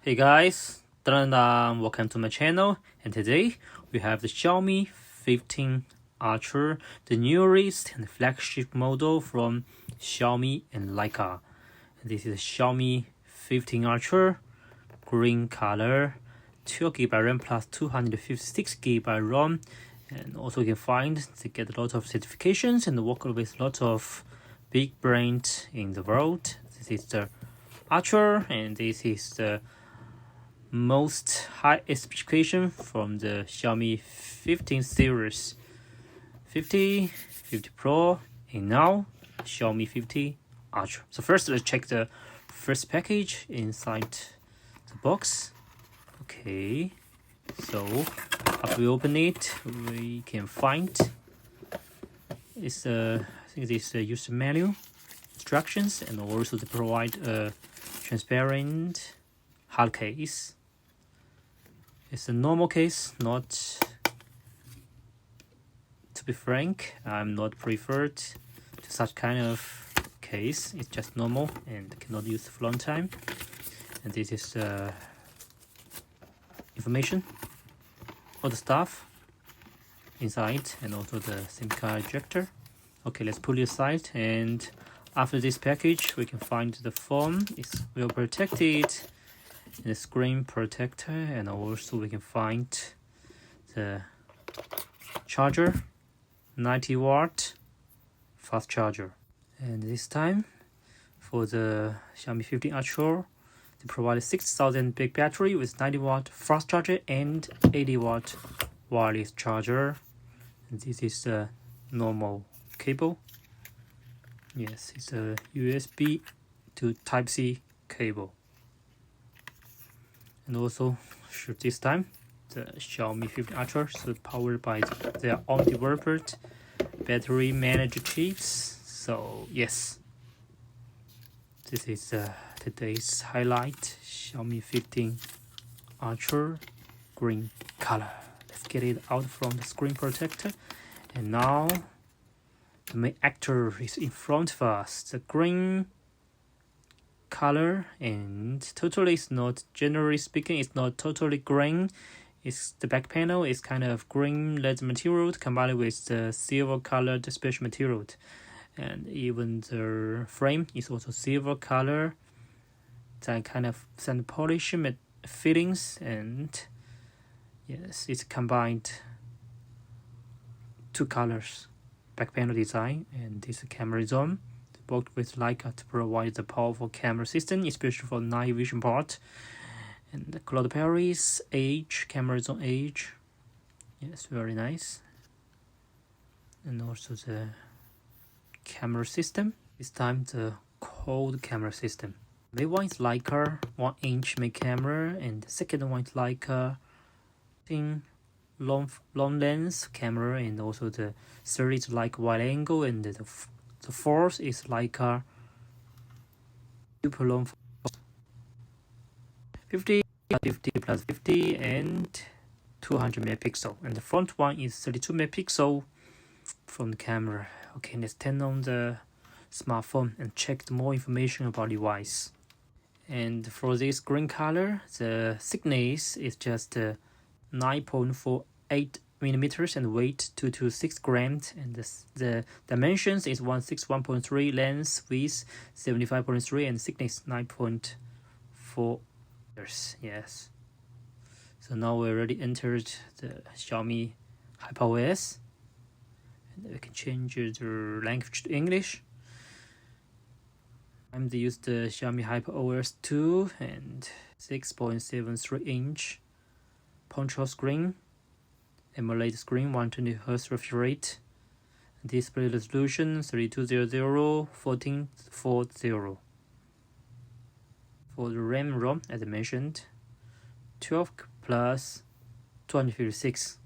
Hey guys, welcome to my channel, and today we have the Xiaomi 15 Ultra, the newest and flagship model from Xiaomi and Leica. This is Xiaomi 15 Ultra, green color, 12GB RAM plus 256GB ROM, and also you can find they get a lot of certifications and work with a lot of big brands in the world. This is the Ultra, and this is the most high specification from the Xiaomi 15 series, 50, 50 Pro, and now Xiaomi 50 Ultra. So first, let's check the first package inside the box. Okay, so after we open it, we can find it's I think this user manual instructions, and also they provide a transparent hard case. It's a normal case, not, to be frank, I'm not preferred to such kind of case. It's just normal and cannot use for a long time. And this is information, all the stuff inside, and also the SIM card ejector. Okay, let's put it aside, and after this package we can find the phone is well protected, the screen protector, and also we can find the charger, 90-watt fast charger. And this time for the Xiaomi 15 Ultra, they provide a 6000 big battery with 90-watt fast charger and 80-watt wireless charger. And this is the normal cable. Yes, it's a USB to Type-C cable. And also, this time, the Xiaomi 15 Ultra is powered by their own developed battery manager chips. So yes, this is today's highlight, Xiaomi 15 Ultra green color. Let's get it out from the screen protector. And now the main actor is in front of us, the green color, and totally it's not, generally speaking, it's not totally green. It's the back panel is kind of green leather material combined with the silver colored special material, and even the frame is also silver color, that kind of sand polish fittings, and yes, it's combined two colors, back panel design, and this camera zone worked with Leica to provide the powerful camera system, especially for night vision part. And the Cloud Paris Edge, camera zone Edge. Yes, very nice. And also the camera system. This time the cold camera system. The one is Leica 1-inch main camera, and the second one is Leica long lens camera, and also the third is Leica wide angle, and the fourth is Leica super long 50 plus 50 and 200 megapixel, and the front one is 32 megapixel from the camera. Okay, let's turn on the smartphone and check more information about the device. And for this green color, the thickness is just 9.48 millimeters and weight 226 grams, and the dimensions is 161.3, length width 75.3, and thickness 9.4 meters. Yes, so now we already entered the Xiaomi HyperOS, and we can change the language to English. I'm to use the Xiaomi HyperOS 2 and 6.73 inch punch-hole screen, AMOLED screen, 120Hz refresh rate, display resolution 3200 1440. For the RAM ROM, as I mentioned, 12 plus 256.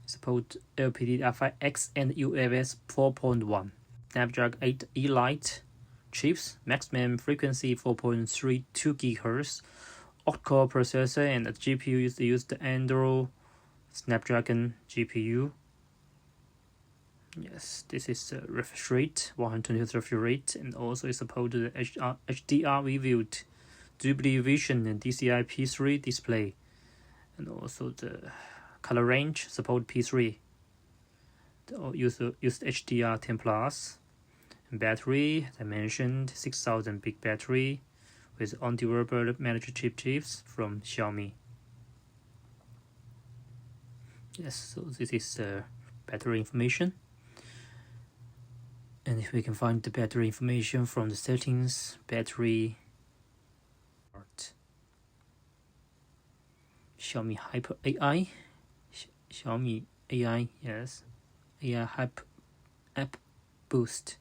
Support LPDDR5X and UFS 4.1. Snapdragon 8 Elite chips, maximum frequency 4.32 GHz, octa-core processor, and the GPU is used the Android Snapdragon GPU. Yes, this is the refresh rate, 120Hz refresh rate, and also it supports the HDR viewed, Dolby Vision and DCI P3 display, and also the color range support P3. Use HDR 10 plus. And battery, as I mentioned, 6000 big battery with on-durable manager chips from Xiaomi. Yes, so this is the battery information. And if we can find the battery information from the settings, battery part, Xiaomi Hyper AI, Xiaomi AI, yes, AI Hyper App Boost.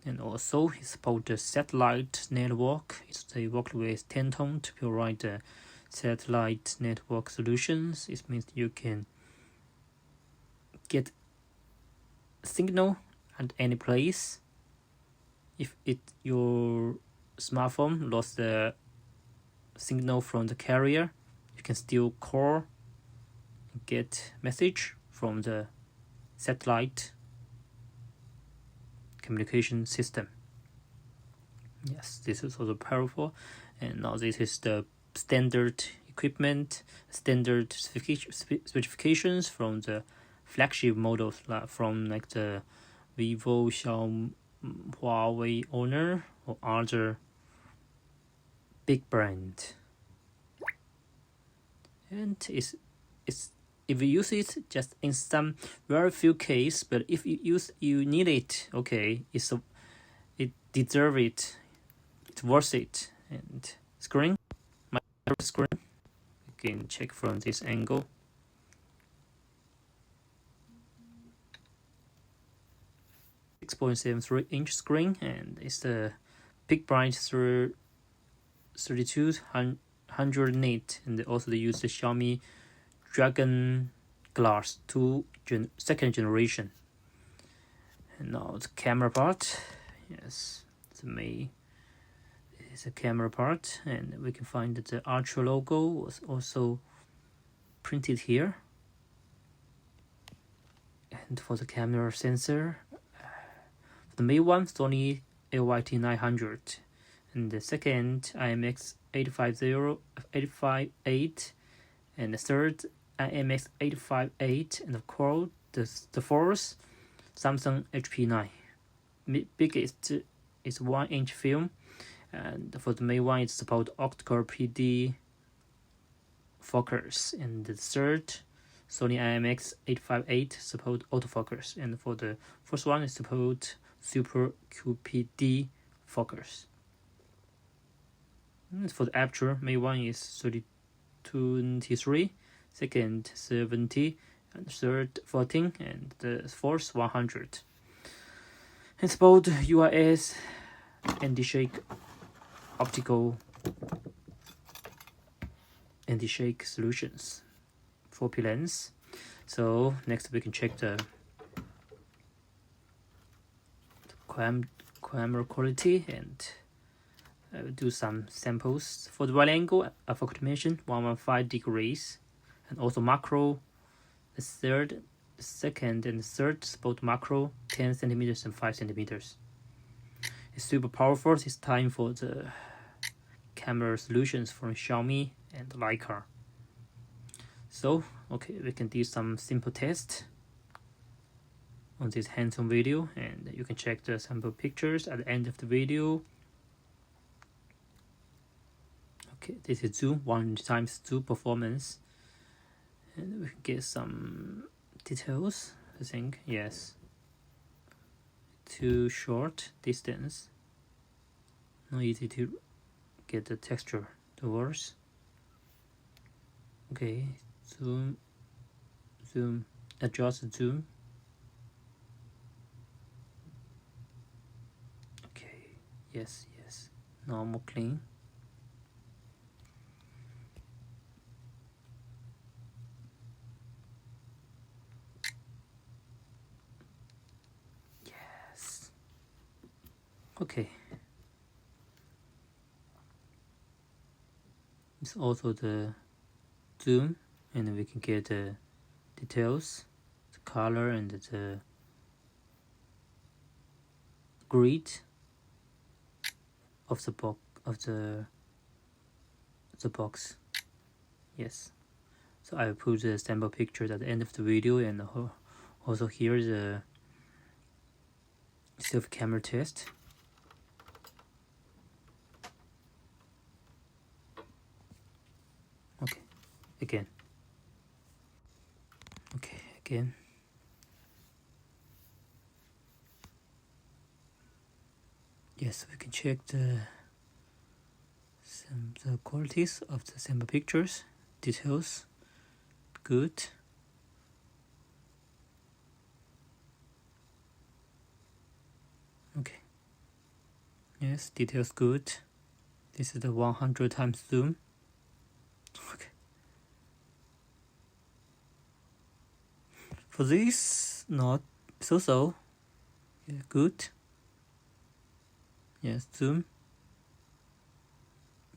And also it supports the satellite network. They work with Tenton to provide the satellite network solutions. It means you can get signal at any place. If your smartphone lost the signal from the carrier, you can still call and get message from the satellite communication system. Yes, this is also powerful. And now this is the standard equipment, standard specifications from the flagship models, from like the Vivo, Xiaomi, Huawei, Honor, or other big brand. And it's if you use it just in some very few cases, but if you need it, okay, it deserve it, it's worth it. And screen, my screen, you can check from this angle. It's 6.73-inch screen, and it's the big bright through 3200 nit, and also they use the Xiaomi Dragon Glass 2 second generation. And now the camera part. Yes, it's a camera part, and we can find that the Ultra logo was also printed here. And for the camera sensor, for the main one, Sony LYT900, and the second IMX858, and the third IMX858, and of course the fourth Samsung HP9. Biggest is 1-inch film, and for the main one it supports optical PD focus, and the third Sony IMX858 support autofocus, and for the first one it support Super QPD focus. And for the aperture, main one is 32-23, second 70, and third 14, and the fourth 100. And support UIS anti-shake optical anti-shake solutions for P-lens. So next we can check the camera quality and do some samples. For the wide angle, I forgot to mention 115 degrees, and also macro, the second and third support macro 10 centimeters and 5 centimeters. It's super powerful this time for the camera solutions from Xiaomi and Leica. So okay, we can do some simple tests on this hands-on video, and you can check the sample pictures at the end of the video. Okay, this is zoom, 1x zoom performance, and we can get some details. I think, yes, too short distance, not easy to get the texture towards. Okay, zoom, adjust zoom. Okay, yes, now more clean. Yes. Okay. It's also the zoom, and we can get the details, the color and the grid of the box. Yes, so I will put the sample pictures at the end of the video, and also here the self camera test. Okay, again. Okay, again. Yes, we can check the qualities of the sample pictures. Details, good. Okay. Yes, details good. This is the 100 times zoom. Okay. For this, not so. Yeah, good. Yes, zoom.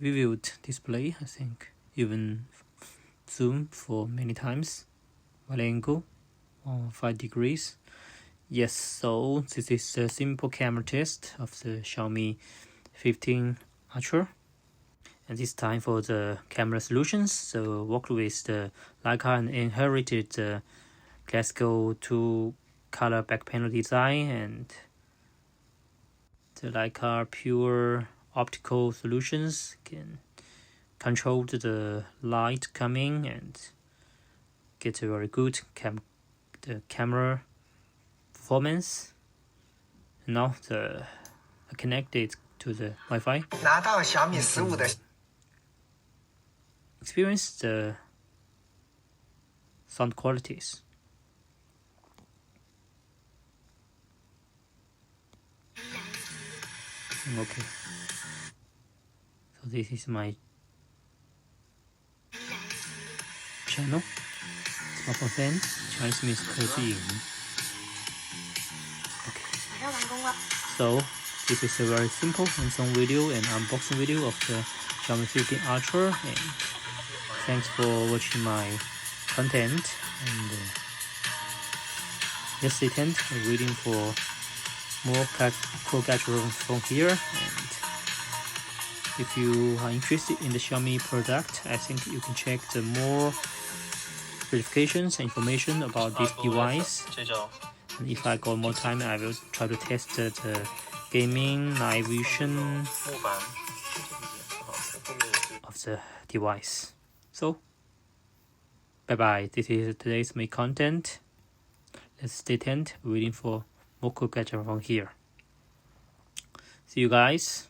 Vivid display, I think. Even zoom for many times. Wide angle, 5 degrees. Yes, so this is a simple camera test of the Xiaomi 15 Ultra. And this time for the camera solutions. So worked with the Leica and inherited the classical 2-color back panel design and the Leica pure optical solutions can control the light coming and get a very good camera performance. Now I connect it to the Wi-Fi. 拿到Xiaomi 15的 Experience the sound qualities. Okay. So this is my channel. Smartphone fan. Chinese means 科技影. Okay. So this is a very simple hands-on video and unboxing video of the Xiaomi 15 Ultra, and thanks for watching my content, and just stay tuned, waiting for more cool gadgets from here. And if you are interested in the Xiaomi product, I think you can check the more verifications and information about this device. And if I got more time, I will try to test the gaming night vision of the device. So bye bye, this is today's my content. Let's stay tuned, waiting for more cool gadgets from here. See you guys.